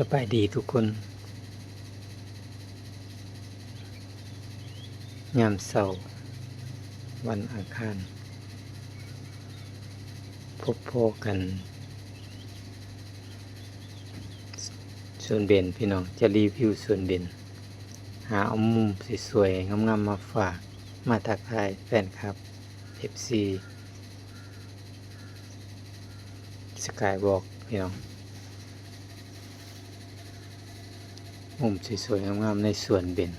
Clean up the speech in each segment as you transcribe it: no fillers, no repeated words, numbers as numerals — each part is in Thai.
สบายดีทุกคนยามเช้าวันอังคารพบพอกันสวนเบญพี่น้องจะรีวิวสวนเบญหาเอามุมสวยๆงามๆมาฝากมาทักทายแฟนคลับ FC สกายวอล์กพี่น้องมุมสวยๆงามๆในสวนเบญ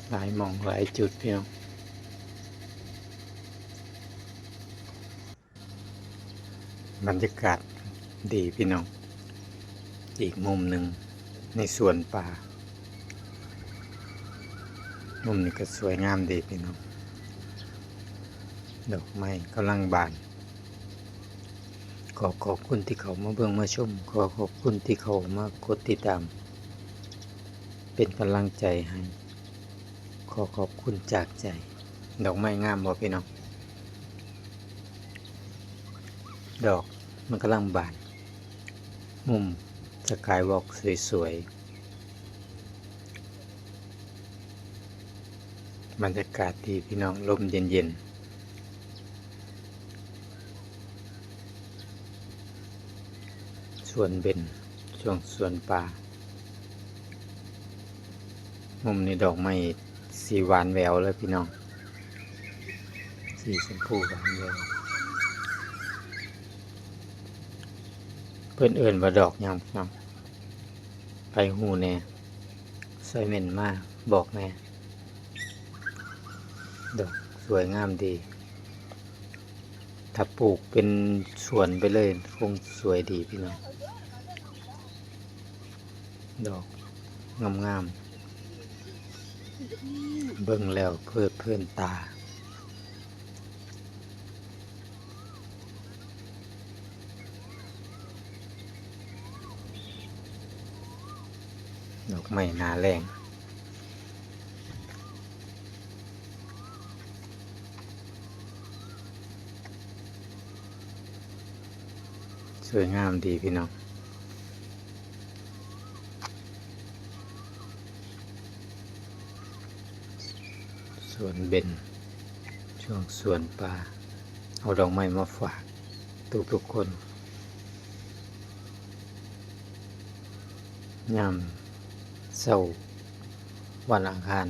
หลายหม่องหลายจุดพี่น้องบรรยากาศดีพี่น้องอีกมุมหนึ่งในสวนป่ามุมนี้ก็สวยงามดีพี่น้องดอกไม้กำลังบานขอบคุณที่เขามาเบิ่งมาชมขอบคุณที่เขามากดติดตามเป็นกำลังใจให้ขอบคุณจากใจดอกไม้งามบ่พี่น้องดอกมันกำลังบานมุมสกายวอล์กสวยๆบรรยากาศดีพี่น้องลมเย็นๆสวนเบญช่วงสวนป่ามุมนี้ดอกไม้สีหวานแหววเลยพี่น้องสีชมพูหวานแหววเพิ่นเอิ้นว่าดอกหยังพี่น้องไปหูแน่ใส่เม่นมาบอกแน่ดอกสวยงามดีถ้าปลูกเป็นสวนไปเลยคงสวยดีพี่น้องดอกงามๆเบิ่งแล้วเพลิดเพลินตาดอกไม้หน้าแล้งสวยงามดีพี่น้องสวนเบญช่วงสวนป่าเอาดอกไม้มาฝากทุกคนยามเช้าวันอังคาร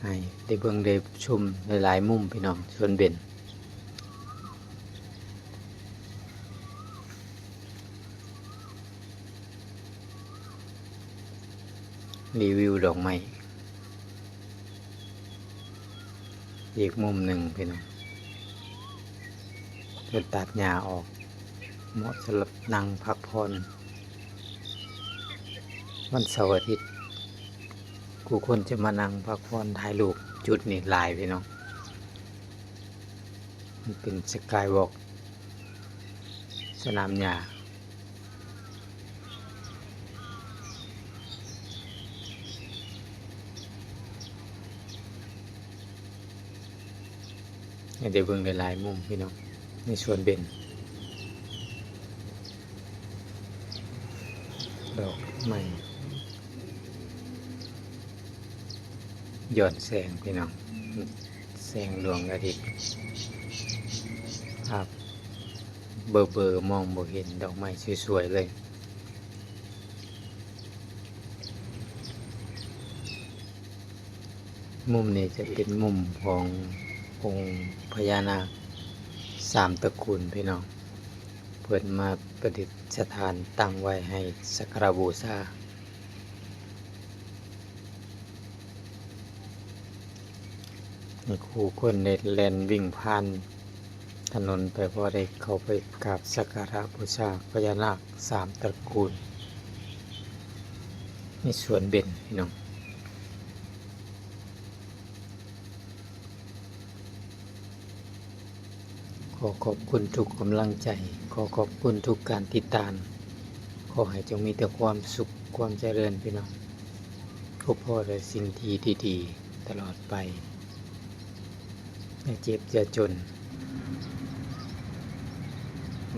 ให้ได้เบิ่งได้ชมหลายๆมุมพี่น้องสวนเบญรีวิวดอกไม้อีกมุมหนึ่งพี่น้องเพิ่นตัดหญ้าออกเหมาะสำหรับนั่งพักผ่อนวันเสาร์อาทิตย์กูคนจะมานั่งพักผ่อนถ่ายรูปจุดนี้หลายพี่น้องมันเป็นสกายวอล์กสนามหญ้าให้ได้เบิ่งหลายๆมุมพี่น้องในสวนเบญดอกไม้ย้อนแสงพี่น้องแสงดวงอาทิตย์ครับเบอร์มองบ่เห็นดอกไม้สวยๆเลยมุมนี้จะเป็นมุมขององค์พญานาค3 ตระกูลพี่น้องเพิ่นมาประดิษฐานตั้งไว้ให้สักการะบูชาผู้คนได้แล่นวิ่งผ่านถนนไปเพราะได้เข้าไปกราบสักการะบูชาพญานาค3 ตระกูลในสวนเบญพี่น้องขอบคุณทุกกำลังใจขอบคุณทุกการติดตามขอให้จงมีแต่ความสุขความเจริญพี่น้องพบแต่สิ่งดีๆตลอดไปอย่าเจ็บอย่าจน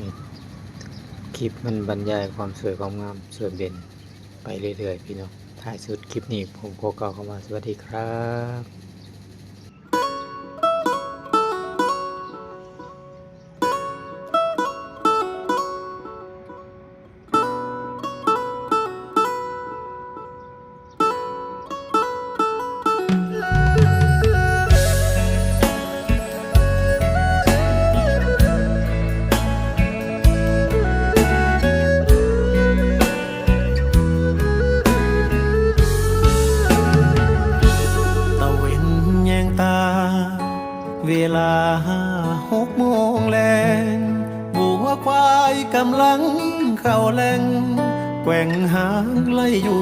นี่คลิปมันบรรยายความสวยความงามส่วนเด่นไปเรื่อยๆพี่น้องท้ายสุดคลิปนี้ผมขอกล่าวคำว่าสวัสดีครับตะเวนแยงตาเวลา6 โมงแลงวัวควายกำลังเข้าแหล่งแกว่งหางไล่อยู่